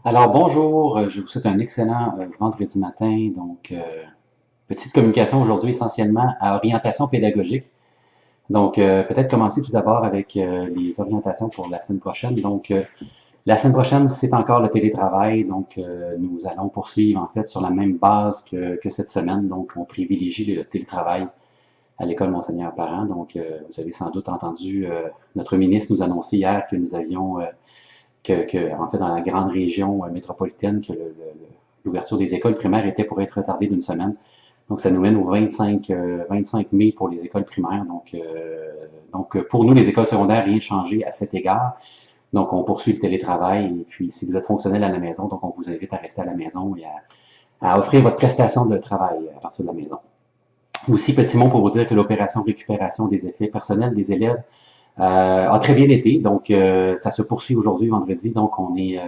Alors bonjour, je vous souhaite un excellent vendredi matin. Petite communication aujourd'hui essentiellement à orientation pédagogique. Peut-être commencer tout d'abord avec les orientations pour la semaine prochaine. La semaine prochaine, c'est encore le télétravail. Nous allons poursuivre en fait sur la même base que cette semaine. Donc, on privilégie le télétravail à l'école Monseigneur Parent. Vous avez sans doute entendu notre ministre nous annoncer hier que nous avions en fait, dans la grande région métropolitaine, que l'ouverture des écoles primaires était pour être retardée d'une semaine. Donc, ça nous mène au 25 mai pour les écoles primaires. Pour nous, les écoles secondaires, rien de changé à cet égard. Donc, on poursuit le télétravail. Et puis, si vous êtes fonctionnel à la maison, donc on vous invite à rester à la maison et à offrir votre prestation de travail à partir de la maison. Aussi, petit mot pour vous dire que l'opération récupération des effets personnels des élèves a très bien été. Ça se poursuit aujourd'hui, vendredi. Donc, on est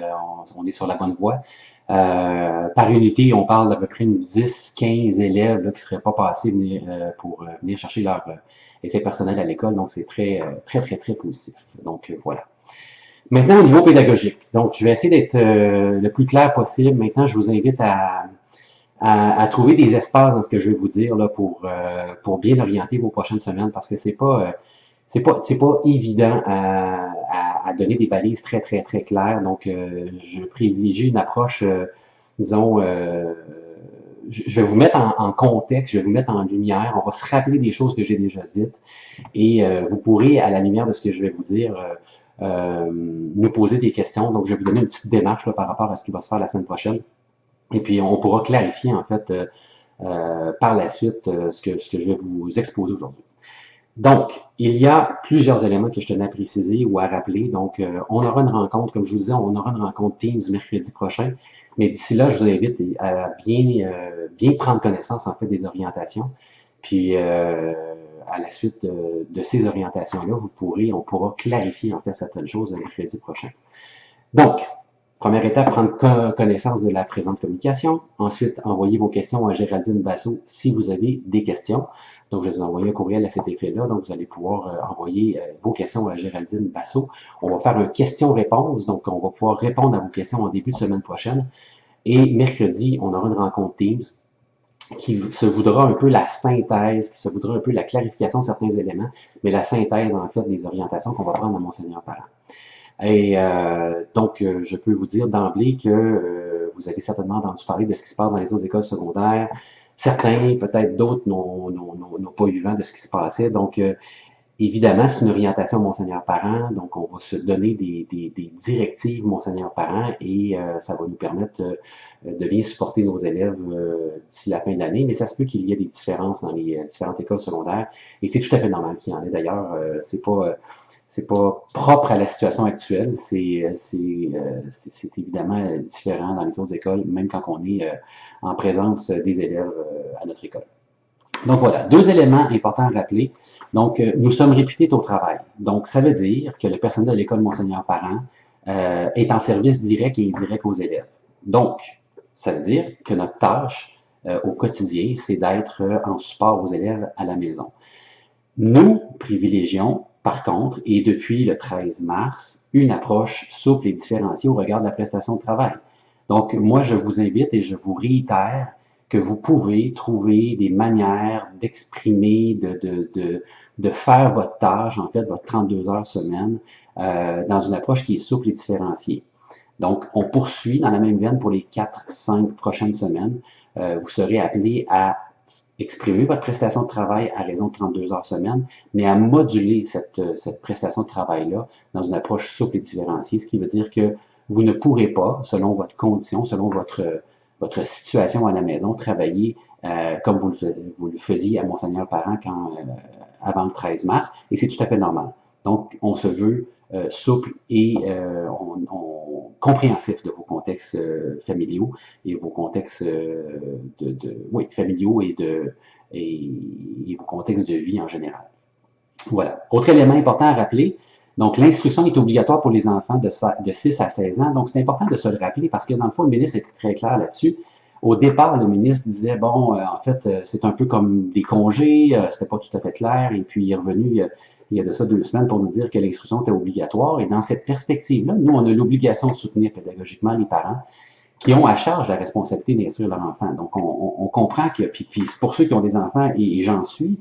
sur la bonne voie. Par unité, on parle d'à peu près 10-15 élèves là, qui ne seraient pas passés pour venir chercher leur effet personnel à l'école. Donc, c'est très positif. Voilà. Maintenant, au niveau pédagogique. Donc, je vais essayer d'être le plus clair possible. Maintenant, je vous invite à trouver des espaces dans ce que je vais vous dire là, pour bien orienter vos prochaines semaines parce que c'est pas évident à donner des balises très claires. Je privilégie une approche, disons, je vais vous mettre en contexte, je vais vous mettre en lumière. On va se rappeler des choses que j'ai déjà dites et vous pourrez, à la lumière de ce que je vais vous dire, nous poser des questions. Donc, je vais vous donner une petite démarche là, par rapport à ce qui va se faire la semaine prochaine. Et puis, on pourra clarifier, en fait, par la suite, ce que je vais vous exposer aujourd'hui. Donc, il y a plusieurs éléments que je tenais à préciser ou à rappeler. On aura une rencontre, comme je vous disais, on aura une rencontre Teams mercredi prochain. Mais d'ici là, je vous invite à bien prendre connaissance, en fait, des orientations. Puis, à la suite de ces orientations-là, on pourra clarifier, en fait, certaines choses le mercredi prochain. Donc, première étape, prendre connaissance de la présente communication. Ensuite, envoyez vos questions à Géraldine Basso si vous avez des questions. Donc, je vais vous envoyer un courriel à cet effet-là. Donc, vous allez pouvoir envoyer vos questions à Géraldine Basso. On va faire un question-réponse. Donc, on va pouvoir répondre à vos questions en début de semaine prochaine. Et mercredi, on aura une rencontre Teams qui se voudra un peu la synthèse, qui se voudra un peu la clarification de certains éléments, mais la synthèse, en fait, des orientations qu'on va prendre à Monseigneur Parent. Et je peux vous dire d'emblée que vous avez certainement entendu parler de ce qui se passe dans les autres écoles secondaires. Certains, peut-être d'autres, n'ont pas eu vent de ce qui se passait. Évidemment, c'est une orientation Monseigneur Parent. Donc, on va se donner des directives Monseigneur Parent et ça va nous permettre de bien supporter nos élèves d'ici la fin de l'année. Mais ça se peut qu'il y ait des différences dans les différentes écoles secondaires et c'est tout à fait normal qu'il y en ait. D'ailleurs, c'est pas propre à la situation actuelle, c'est évidemment différent dans les autres écoles, même quand on est en présence des élèves à notre école. Donc voilà, deux éléments importants à rappeler. Nous sommes réputés au travail. Donc, ça veut dire que le personnel de l'école Monseigneur Parent est en service direct et indirect aux élèves. Donc, ça veut dire que notre tâche au quotidien, c'est d'être en support aux élèves à la maison. Nous privilégions par contre, et depuis le 13 mars, une approche souple et différenciée au regard de la prestation de travail. Donc, moi, je vous invite et je vous réitère que vous pouvez trouver des manières d'exprimer, de faire votre tâche, en fait, votre 32 heures semaine, dans une approche qui est souple et différenciée. Donc, on poursuit dans la même veine pour les 4-5 prochaines semaines. Vous serez appelé à exprimer votre prestation de travail à raison de 32 heures semaine, mais à moduler cette prestation de travail-là dans une approche souple et différenciée, ce qui veut dire que vous ne pourrez pas, selon votre condition, selon votre situation à la maison, travailler comme vous le faisiez à Monseigneur Parent avant le 13 mars, et c'est tout à fait normal. Donc, on se veut souple et compréhensif de vos contextes familiaux et vos contextes familiaux et vos contextes de vie en général. Voilà. Autre élément important à rappeler, donc l'instruction est obligatoire pour les enfants de 6 à 16 ans. Donc, c'est important de se le rappeler parce que dans le fond, le ministre était très clair là-dessus. Au départ, le ministre disait, bon, en fait, c'est un peu comme des congés, c'était pas tout à fait clair, et puis il est revenu il y a de ça 2 semaines pour nous dire que l'instruction était obligatoire. Et dans cette perspective-là, nous, on a l'obligation de soutenir pédagogiquement les parents qui ont à charge la responsabilité d'instruire leur enfant. Donc, on comprend que, puis pour ceux qui ont des enfants, et j'en suis,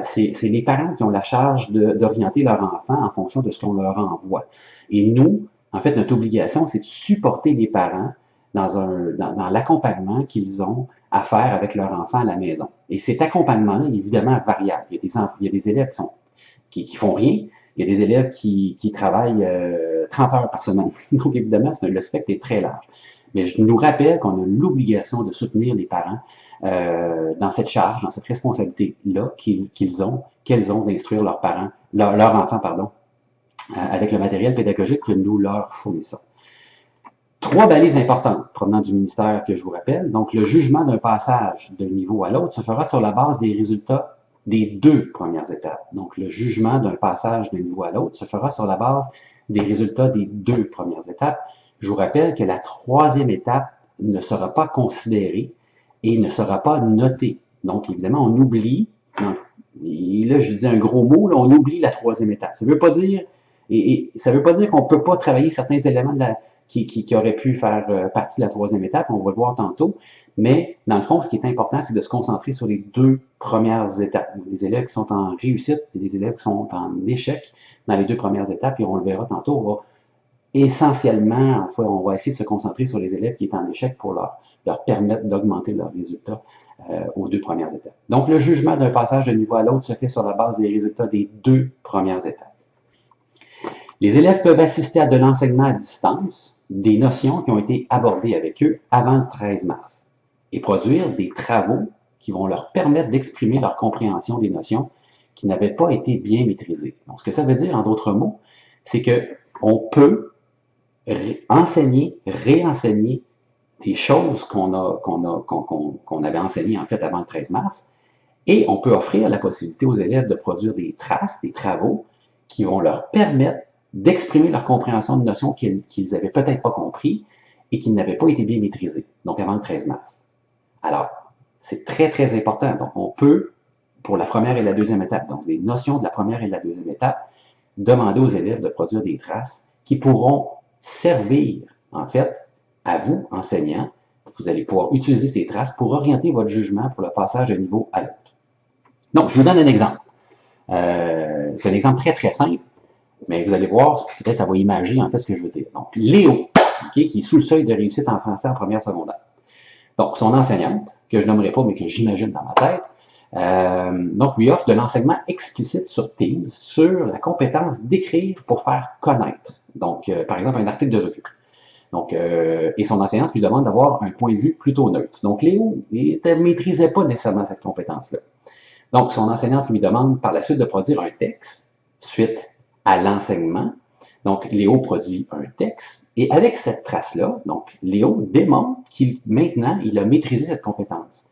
c'est les parents qui ont la charge d'orienter leur enfant en fonction de ce qu'on leur envoie. Et nous, en fait, notre obligation, c'est de supporter les parents dans l'accompagnement qu'ils ont à faire avec leur enfant à la maison. Et cet accompagnement-là est évidemment variable. Il y a des élèves qui font rien. Il y a des élèves qui travaillent 30 heures par semaine. Donc, évidemment, le spectre est très large. Mais je nous rappelle qu'on a l'obligation de soutenir les parents dans cette charge, dans cette responsabilité-là qu'elles ont d'instruire leurs parents, leurs enfants, pardon, avec le matériel pédagogique que nous leur fournissons. 3 balises importantes provenant du ministère que je vous rappelle. Donc, le jugement d'un passage d'un niveau à l'autre se fera sur la base des résultats des 2 premières étapes. Donc, le jugement d'un passage d'un niveau à l'autre se fera sur la base des résultats des 2 premières étapes. Je vous rappelle que la 3e étape ne sera pas considérée et ne sera pas notée. Donc, évidemment, on oublie, et là, je dis un gros mot, là, on oublie la 3e étape. Ça ne veut pas dire, et ça veut pas dire qu'on ne peut pas travailler certains éléments qui auraient pu faire partie de la 3e étape, on va le voir tantôt, mais dans le fond, ce qui est important, c'est de se concentrer sur les 2 premières étapes. Des élèves qui sont en réussite et des élèves qui sont en échec dans les 2 premières étapes, et on le verra tantôt, on va essentiellement, enfin, on va essayer de se concentrer sur les élèves qui sont en échec pour leur permettre d'augmenter leurs résultats aux 2 premières étapes. Donc, le jugement d'un passage d'un niveau à l'autre se fait sur la base des résultats des 2 premières étapes. Les élèves peuvent assister à de l'enseignement à distance des notions qui ont été abordées avec eux avant le 13 mars et produire des travaux qui vont leur permettre d'exprimer leur compréhension des notions qui n'avaient pas été bien maîtrisées. Donc, ce que ça veut dire, en d'autres mots, c'est qu'on peut enseigner, réenseigner des choses qu'on avait enseignées en fait avant le 13 mars, et on peut offrir la possibilité aux élèves de produire des traces, des travaux qui vont leur permettre d'exprimer leur compréhension de notions qu'ils n'avaient peut-être pas compris et qui n'avaient pas été bien maîtrisées, donc avant le 13 mars. Alors, c'est très, très important. Donc, on peut, pour la première et la 2e étape, donc les notions de la première et de la 2e étape, demander aux élèves de produire des traces qui pourront servir, en fait, à vous, enseignants. Vous allez pouvoir utiliser ces traces pour orienter votre jugement pour le passage d'un niveau à l'autre. Donc, je vous donne un exemple. C'est un exemple très, très simple, mais vous allez voir, peut-être ça va imager en fait ce que je veux dire. Donc, Léo, qui est sous le seuil de réussite en français en première secondaire. Donc, son enseignante, que je nommerai pas, mais que j'imagine dans ma tête, donc lui offre de l'enseignement explicite sur Teams sur la compétence d'écrire pour faire connaître. Donc, par exemple, un article de revue. Donc, et son enseignante lui demande d'avoir un point de vue plutôt neutre. Donc, Léo ne maîtrisait pas nécessairement cette compétence-là. Donc, son enseignante lui demande par la suite de produire un texte suite à l'enseignement. Donc, Léo produit un texte et avec cette trace-là, donc, Léo démontre maintenant, il a maîtrisé cette compétence.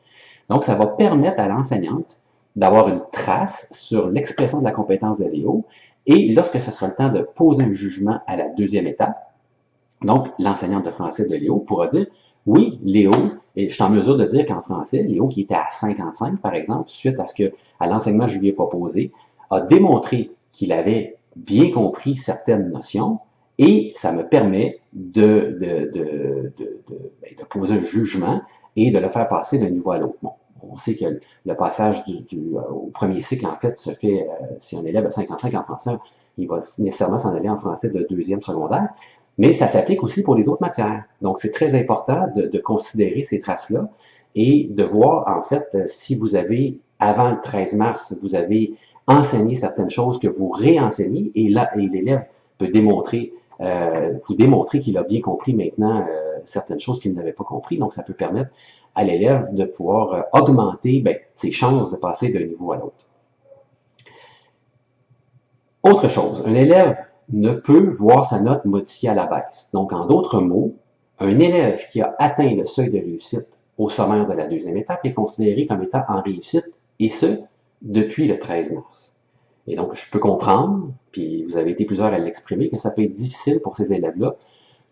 Donc, ça va permettre à l'enseignante d'avoir une trace sur l'expression de la compétence de Léo et lorsque ce sera le temps de poser un jugement à la 2e étape, donc, l'enseignante de français de Léo pourra dire « Oui, Léo, et je suis en mesure de dire qu'en français, Léo, qui était à 55, par exemple, suite à l'enseignement que je lui ai proposé, a démontré qu'il avait bien compris certaines notions et ça me permet de poser un jugement et de le faire passer d'un niveau à l'autre. » Bon, on sait que le passage au premier cycle, en fait, se fait, si un élève a 55 en français, il va nécessairement s'en aller en français de 2e secondaire, mais ça s'applique aussi pour les autres matières. Donc, c'est très important de considérer ces traces-là et de voir, en fait, si vous avez, avant le 13 mars, vous avez enseigné certaines choses que vous réenseignez et là, l'élève peut vous démontrer qu'il a bien compris maintenant certaines choses qu'il n'avait pas compris. Donc, ça peut permettre à l'élève de pouvoir augmenter ses chances de passer d'un niveau à l'autre. Autre chose, un élève ne peut voir sa note modifiée à la baisse. Donc, en d'autres mots, un élève qui a atteint le seuil de réussite au sommaire de la 2e étape est considéré comme étant en réussite, et ce, depuis le 13 mars. Et donc, je peux comprendre, puis vous avez été plusieurs à l'exprimer, que ça peut être difficile pour ces élèves-là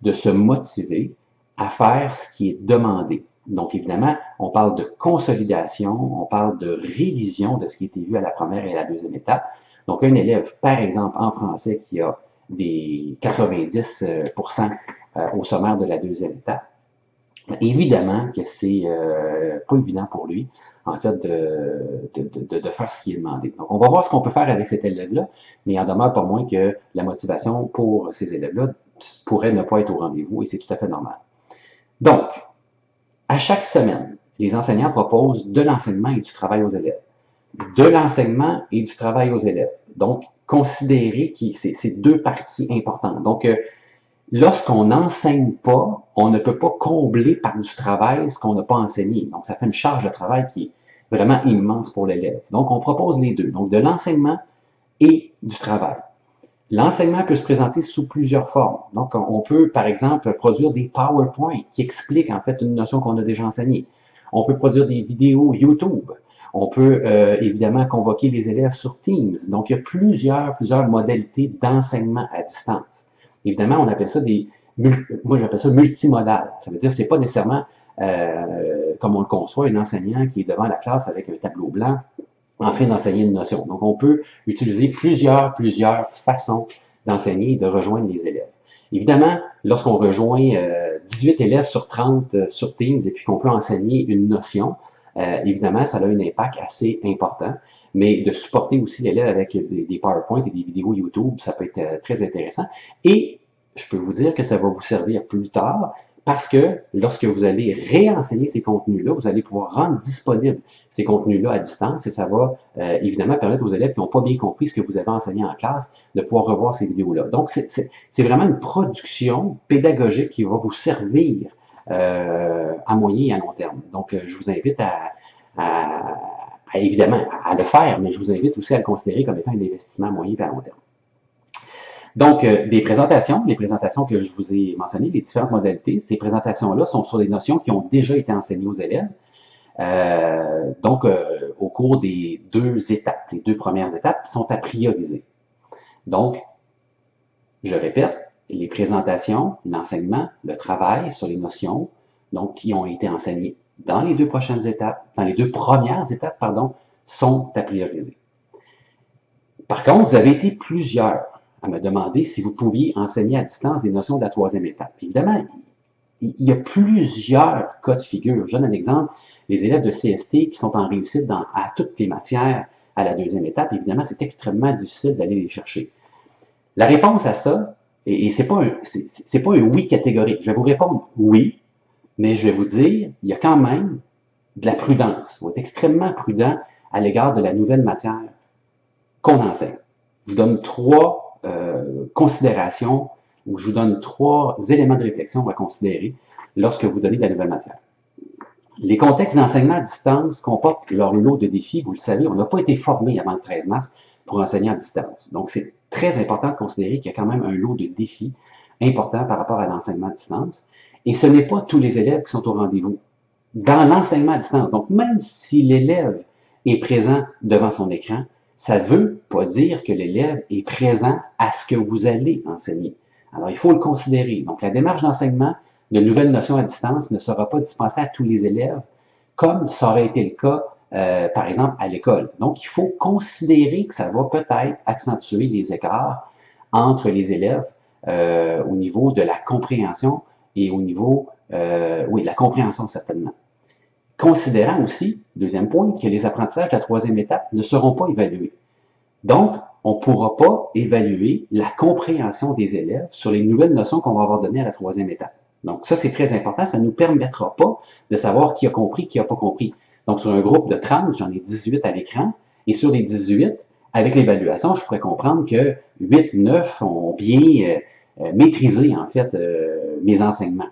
de se motiver à faire ce qui est demandé. Donc, évidemment, on parle de consolidation, on parle de révision de ce qui a été vu à la première et à la deuxième étape. Donc, un élève, par exemple, en français, qui a des 90% au sommaire de la deuxième étape, évidemment que c'est pas évident pour lui, en fait, de faire ce qui est demandé. Donc, on va voir ce qu'on peut faire avec cet élève-là, mais il en demeure pas moins que la motivation pour ces élèves-là pourrait ne pas être au rendez-vous, et c'est tout à fait normal. Donc, à chaque semaine, les enseignants proposent de l'enseignement et du travail aux élèves. De l'enseignement et du travail aux élèves. Donc, considérez que c'est deux parties importantes. Donc, lorsqu'on n'enseigne pas, on ne peut pas combler par du travail ce qu'on n'a pas enseigné. Donc, ça fait une charge de travail qui est vraiment immense pour l'élève. Donc, on propose les deux. Donc, de l'enseignement et du travail. L'enseignement peut se présenter sous plusieurs formes. Donc, on peut, par exemple, produire des PowerPoint qui expliquent en fait une notion qu'on a déjà enseignée. On peut produire des vidéos YouTube. On peut évidemment convoquer les élèves sur Teams. Donc, il y a plusieurs modalités d'enseignement à distance. Évidemment, on appelle ça moi j'appelle ça multimodal. Ça veut dire que c'est pas nécessairement, comme on le conçoit, un enseignant qui est devant la classe avec un tableau blanc en train d'enseigner une notion. Donc, on peut utiliser plusieurs façons d'enseigner et de rejoindre les élèves. Évidemment, lorsqu'on rejoint 18 élèves sur 30 sur Teams et puis qu'on peut enseigner une notion, évidemment, ça a un impact assez important, mais de supporter aussi l'élève avec des PowerPoint et des vidéos YouTube, ça peut être très intéressant. Et je peux vous dire que ça va vous servir plus tard parce que lorsque vous allez réenseigner ces contenus-là, vous allez pouvoir rendre disponibles ces contenus-là à distance et ça va évidemment permettre aux élèves qui n'ont pas bien compris ce que vous avez enseigné en classe de pouvoir revoir ces vidéos-là. Donc, c'est vraiment une production pédagogique qui va vous servir à moyen et à long terme. Donc, je vous invite évidemment à le faire, mais je vous invite aussi à le considérer comme étant un investissement à moyen et à long terme. Donc, les présentations que je vous ai mentionnées, les différentes modalités, ces présentations-là sont sur des notions qui ont déjà été enseignées aux élèves. Au cours des deux étapes, les deux premières étapes sont à prioriser. Donc, je répète, les présentations, l'enseignement, le travail sur les notions, donc qui ont été enseignées dans les deux premières étapes, sont à prioriser. Par contre, vous avez été plusieurs à me demander si vous pouviez enseigner à distance des notions de la troisième étape. Évidemment, il y a plusieurs cas de figure. Je donne un exemple. Les élèves de CST qui sont en réussite à toutes les matières à la deuxième étape, évidemment, c'est extrêmement difficile d'aller les chercher. La réponse à ça, et c'est pas un oui catégorique. Je vais vous répondre oui, mais je vais vous dire, il y a quand même de la prudence. Il faut être extrêmement prudent à l'égard de la nouvelle matière qu'on enseigne. Je vous donne trois considérations ou je vous donne trois éléments de réflexion à considérer lorsque vous donnez de la nouvelle matière. Les contextes d'enseignement à distance comportent leur lot de défis. Vous le savez, on n'a pas été formé avant le 13 mars pour enseigner à distance. Donc, c'est très important de considérer qu'il y a quand même un lot de défis importants par rapport à l'enseignement à distance. Et ce n'est pas tous les élèves qui sont au rendez-vous dans l'enseignement à distance. Donc, même si l'élève est présent devant son écran, ça ne veut pas dire que l'élève est présent à ce que vous allez enseigner. Alors, il faut le considérer. Donc, la démarche d'enseignement de nouvelles notions à distance ne sera pas dispensée à tous les élèves, comme ça aurait été le cas, par exemple, à l'école. Donc, il faut considérer que ça va peut-être accentuer les écarts entre les élèves au niveau de la compréhension et au niveau, de la compréhension certainement. Considérant aussi, deuxième point, que les apprentissages de la troisième étape ne seront pas évalués. Donc, on ne pourra pas évaluer la compréhension des élèves sur les nouvelles notions qu'on va avoir données à la troisième étape. Donc, ça, c'est très important. Ça ne nous permettra pas de savoir qui a compris, qui n'a pas compris. Donc, sur un groupe de 30, j'en ai 18 à l'écran. Et sur les 18, avec l'évaluation, je pourrais comprendre que 8, 9 ont bien maîtrisé, en fait, mes enseignements.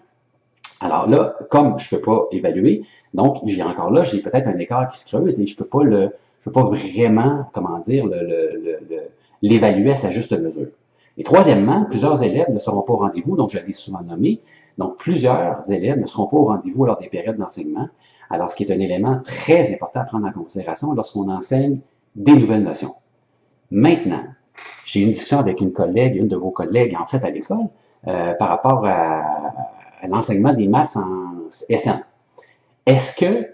Alors là, comme je ne peux pas évaluer, donc j'ai peut-être un écart qui se creuse et je peux pas vraiment, l'évaluer à sa juste mesure. Et troisièmement, plusieurs élèves ne seront pas au rendez-vous, donc je l'ai souvent nommé. Donc, plusieurs élèves ne seront pas au rendez-vous lors des périodes d'enseignement. Alors, ce qui est un élément très important à prendre en considération lorsqu'on enseigne des nouvelles notions. Maintenant, j'ai eu une discussion avec une de vos collègues, en fait, à l'école, par rapport à l'enseignement des maths en SN. Est-ce que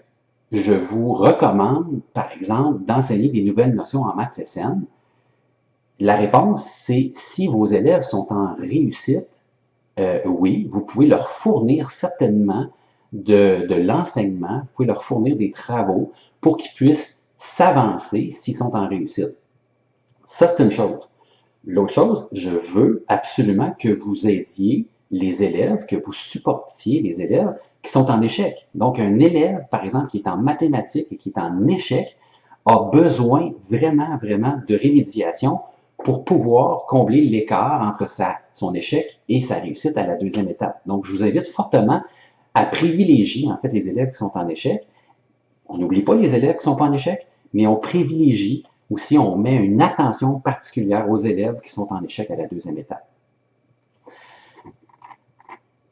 je vous recommande, par exemple, d'enseigner des nouvelles notions en maths SN? La réponse, c'est si vos élèves sont en réussite, oui, vous pouvez leur fournir certainement de l'enseignement, vous pouvez leur fournir des travaux pour qu'ils puissent s'avancer s'ils sont en réussite. Ça, c'est une chose. L'autre chose, je veux absolument que vous aidiez les élèves, que vous supportiez les élèves qui sont en échec. Donc, un élève, par exemple, qui est en mathématiques et qui est en échec, a besoin vraiment, vraiment de rémédiation pour pouvoir combler l'écart entre son échec et sa réussite à la deuxième étape. Donc, je vous invite fortement à privilégier, en fait, les élèves qui sont en échec. On n'oublie pas les élèves qui ne sont pas en échec, mais on privilégie aussi, on met une attention particulière aux élèves qui sont en échec à la deuxième étape.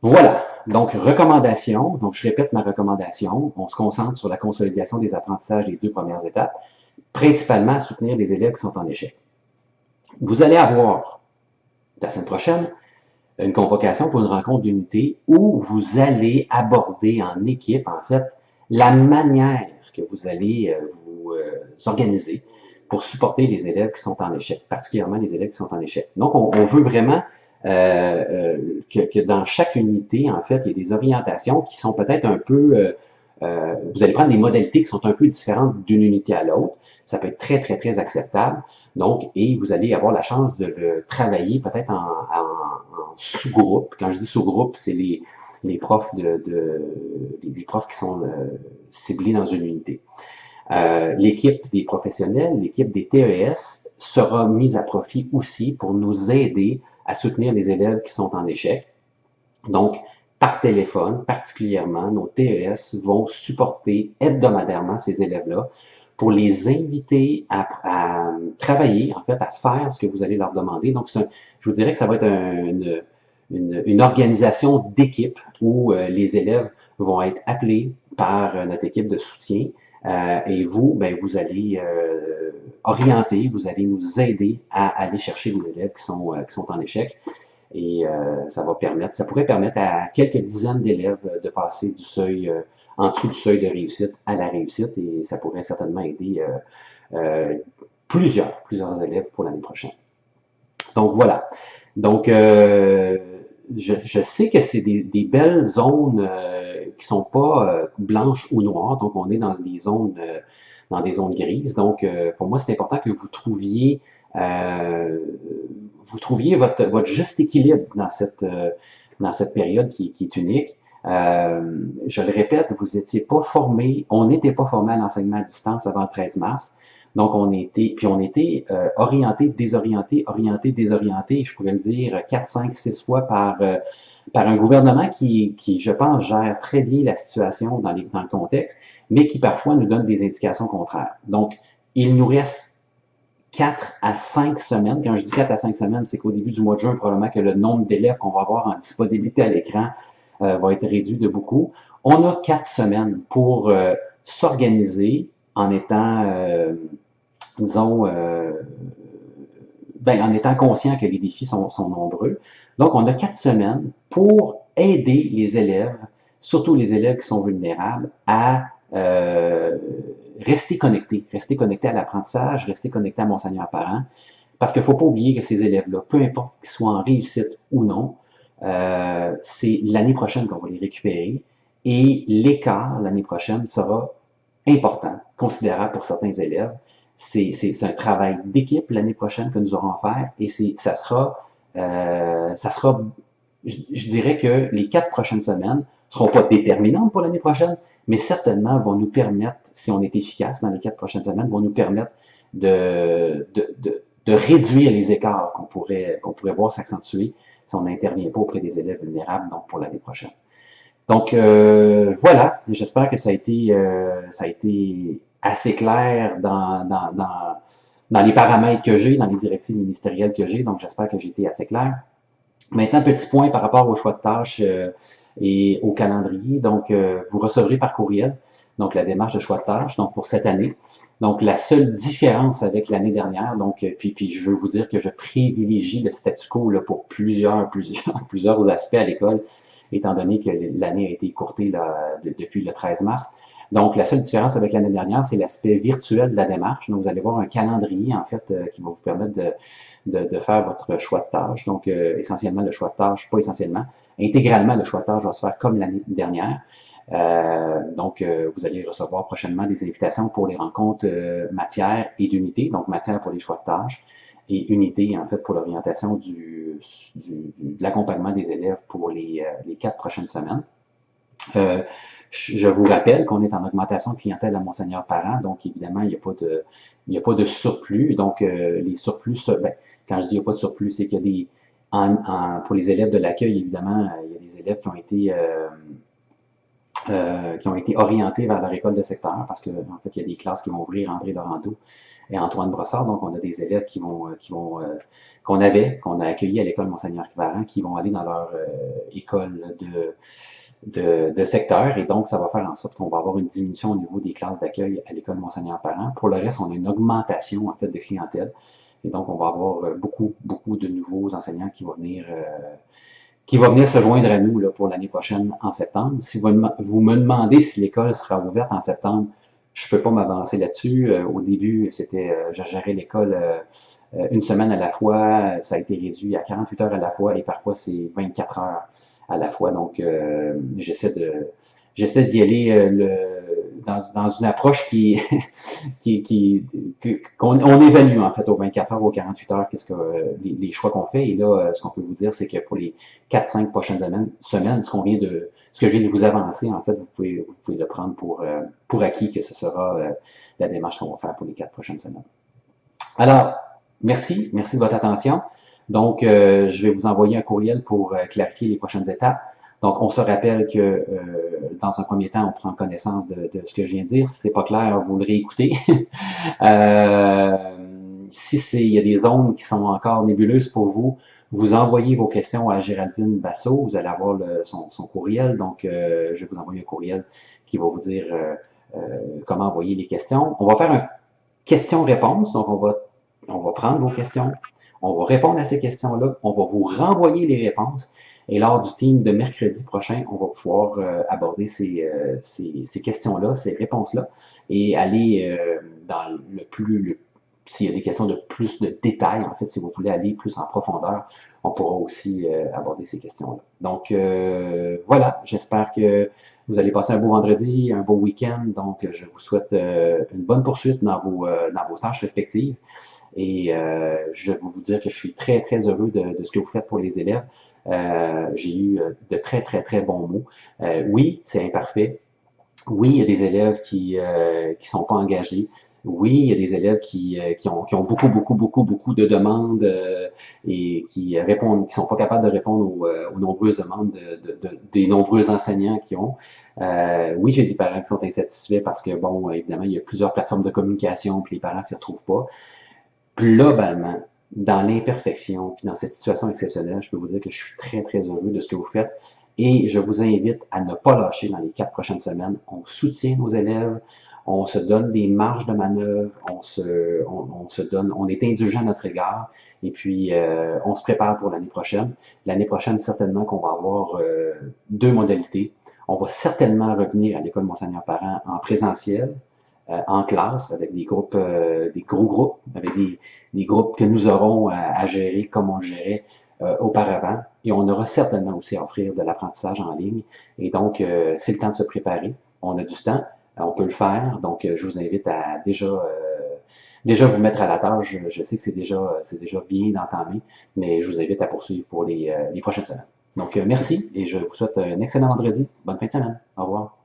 Voilà, donc recommandation, donc je répète ma recommandation, on se concentre sur la consolidation des apprentissages des 2 premières étapes, principalement à soutenir les élèves qui sont en échec. Vous allez avoir, la semaine prochaine, une convocation pour une rencontre d'unité où vous allez aborder en équipe, en fait, la manière que vous allez vous organiser pour supporter les élèves qui sont en échec, particulièrement les élèves qui sont en échec. Donc, on veut vraiment que dans chaque unité, en fait, il y ait des orientations qui sont peut-être un peu... vous allez prendre des modalités qui sont un peu différentes d'une unité à l'autre. Ça peut être très, très, très acceptable. Donc, et vous allez avoir la chance de le travailler peut-être en sous-groupe. Quand je dis sous-groupe, c'est les profs les profs qui sont ciblés dans une unité. L'équipe des professionnels, l'équipe des TES sera mise à profit aussi pour nous aider à soutenir les élèves qui sont en échec. Donc, par téléphone, particulièrement, nos TES vont supporter hebdomadairement ces élèves-là pour les inviter à travailler, en fait, à faire ce que vous allez leur demander. Donc, je vous dirais que ça va être une organisation d'équipe où les élèves vont être appelés par notre équipe de soutien et vous, ben, vous allez orienter, vous allez nous aider à aller chercher les élèves qui sont en échec. Et ça pourrait permettre à quelques dizaines d'élèves de passer du seuil, en dessous du seuil de réussite à la réussite, et ça pourrait certainement aider plusieurs élèves pour l'année prochaine. Donc voilà. Donc je sais que c'est des belles zones qui sont pas blanches ou noires, donc on est dans des zones grises. Donc pour moi, c'est important que vous trouviez votre juste équilibre dans cette période qui est unique. Je le répète, vous étiez pas formés, on n'était pas formé à l'enseignement à distance avant le 13 mars. Donc, on était orienté, désorienté, orienté, désorienté, je pourrais le dire 4, 5, 6 fois par un gouvernement qui, je pense, gère très bien la situation dans le contexte, mais qui parfois nous donne des indications contraires. Donc, il nous reste 4 à 5 semaines. Quand je dis 4 à 5 semaines, c'est qu'au début du mois de juin, probablement que le nombre d'élèves qu'on va avoir en disponibilité à l'écran va être réduit de beaucoup. On a 4 semaines pour s'organiser en étant, disons, en étant conscient que les défis sont nombreux. Donc, on a 4 semaines pour aider les élèves, surtout les élèves qui sont vulnérables, à rester connectés à l'apprentissage, rester connectés à Monseigneur Parent, parce qu'il ne faut pas oublier que ces élèves-là, peu importe qu'ils soient en réussite ou non, c'est l'année prochaine qu'on va les récupérer, et l'écart l'année prochaine sera important, considérable pour certains élèves. C'est un travail d'équipe l'année prochaine que nous aurons à faire, et ça sera, je dirais que les 4 prochaines semaines ne seront pas déterminantes pour l'année prochaine, mais certainement vont nous permettre, si on est efficace dans les 4 prochaines semaines, vont nous permettre de réduire les écarts qu'on pourrait voir s'accentuer si on n'intervient pas auprès des élèves vulnérables, donc pour l'année prochaine. Donc voilà, j'espère que ça a été assez clair dans les paramètres que j'ai, dans les directives ministérielles que j'ai, donc j'espère que j'ai été assez clair. Maintenant, petit point par rapport au choix de tâches et au calendrier. Donc, vous recevrez par courriel donc la démarche de choix de tâches donc pour cette année. Donc, la seule différence avec l'année dernière, donc puis je veux vous dire que je privilégie le statu quo là, pour plusieurs aspects à l'école. étant donné que l'année a été écourtée là, depuis le 13 mars. Donc, la seule différence avec l'année dernière, c'est l'aspect virtuel de la démarche. Donc, vous allez voir un calendrier, en fait, qui va vous permettre de faire votre choix de tâche. Donc, essentiellement, le choix de tâche, pas essentiellement, intégralement, le choix de tâche va se faire comme l'année dernière. Vous allez recevoir prochainement des invitations pour les rencontres matière et d'unité. Donc, matière pour les choix de tâches et unité, en fait, pour l'orientation de l'accompagnement des élèves pour les 4 prochaines semaines. Je vous rappelle qu'on est en augmentation de clientèle à Monseigneur Parent, donc évidemment, il n'y a pas de surplus. Donc, les surplus, ben, quand je dis il n'y a pas de surplus, c'est qu'il y a pour les élèves de l'accueil, évidemment, il y a des élèves qui ont été orientés vers leur école de secteur, parce qu'en fait, il y a des classes qui vont ouvrir André Laurando et Antoine Brossard, donc on a des élèves qu'on a accueillis à l'école Monseigneur Parent, qui vont aller dans leur école de secteur, et donc ça va faire en sorte qu'on va avoir une diminution au niveau des classes d'accueil à l'école Monseigneur Parent. Pour le reste, on a une augmentation en fait de clientèle, et donc on va avoir beaucoup de nouveaux enseignants qui vont venir se joindre à nous là, pour l'année prochaine en septembre. Si vous me demandez si l'école sera ouverte en septembre, je peux pas m'avancer là-dessus. Au début, je gérais l'école une semaine à la fois. Ça a été réduit à 48 heures à la fois, et parfois c'est 24 heures à la fois. Donc, j'essaie d'y aller dans une approche qu'on évalue en fait aux 24 heures, aux 48 heures, qu'est-ce que les choix qu'on fait. Et là, ce qu'on peut vous dire, c'est que pour les 4-5 prochaines semaines, ce que je viens de vous avancer, en fait, vous pouvez le prendre pour acquis que ce sera la démarche qu'on va faire pour les 4 prochaines semaines. Alors, merci de votre attention. Donc, je vais vous envoyer un courriel pour clarifier les prochaines étapes. Donc, on se rappelle que dans un premier temps, on prend connaissance de ce que je viens de dire. Si c'est pas clair, vous le réécoutez. Il y a des zones qui sont encore nébuleuses pour vous, vous envoyez vos questions à Géraldine Basso. Vous allez avoir son courriel. Donc, je vais vous envoyer un courriel qui va vous dire comment envoyer les questions. On va faire un question-réponse. Donc, on va prendre vos questions. On va répondre à ces questions-là. On va vous renvoyer les réponses. Et lors du team de mercredi prochain, on va pouvoir aborder ces questions-là, ces réponses-là, et aller dans s'il y a des questions de plus de détails, en fait, si vous voulez aller plus en profondeur, on pourra aussi aborder ces questions-là. Donc, voilà, j'espère que vous allez passer un beau vendredi, un beau week-end. Donc, je vous souhaite une bonne poursuite dans vos tâches respectives. Et je vais vous dire que je suis très, très heureux de ce que vous faites pour les élèves. J'ai eu de très, très, très bons mots. Oui, c'est imparfait. Oui, il y a des élèves qui sont pas engagés. Oui, il y a des élèves qui ont beaucoup de demandes et qui sont pas capables de répondre aux nombreuses demandes des nombreux enseignants qui ont. Oui, j'ai des parents qui sont insatisfaits parce que, bon, évidemment, il y a plusieurs plateformes de communication, puis les parents s'y retrouvent pas. Globalement, dans l'imperfection, puis dans cette situation exceptionnelle, je peux vous dire que je suis très, très heureux de ce que vous faites. Et je vous invite à ne pas lâcher dans les 4 prochaines semaines. On soutient nos élèves, on se donne des marges de manœuvre, on est indulgent à notre égard, et puis on se prépare pour l'année prochaine. L'année prochaine, certainement qu'on va avoir 2 modalités. On va certainement revenir à l'école Monseigneur Parent en présentiel, en classe, avec des gros groupes, avec des groupes que nous aurons à gérer comme on le gérait auparavant. Et on aura certainement aussi à offrir de l'apprentissage en ligne. Et donc, c'est le temps de se préparer. On a du temps, on peut le faire. Donc, je vous invite à déjà vous mettre à la tâche. Je sais que c'est déjà bien entamé, mais je vous invite à poursuivre pour les prochaines semaines. Donc, merci et je vous souhaite un excellent vendredi. Bonne fin de semaine. Au revoir.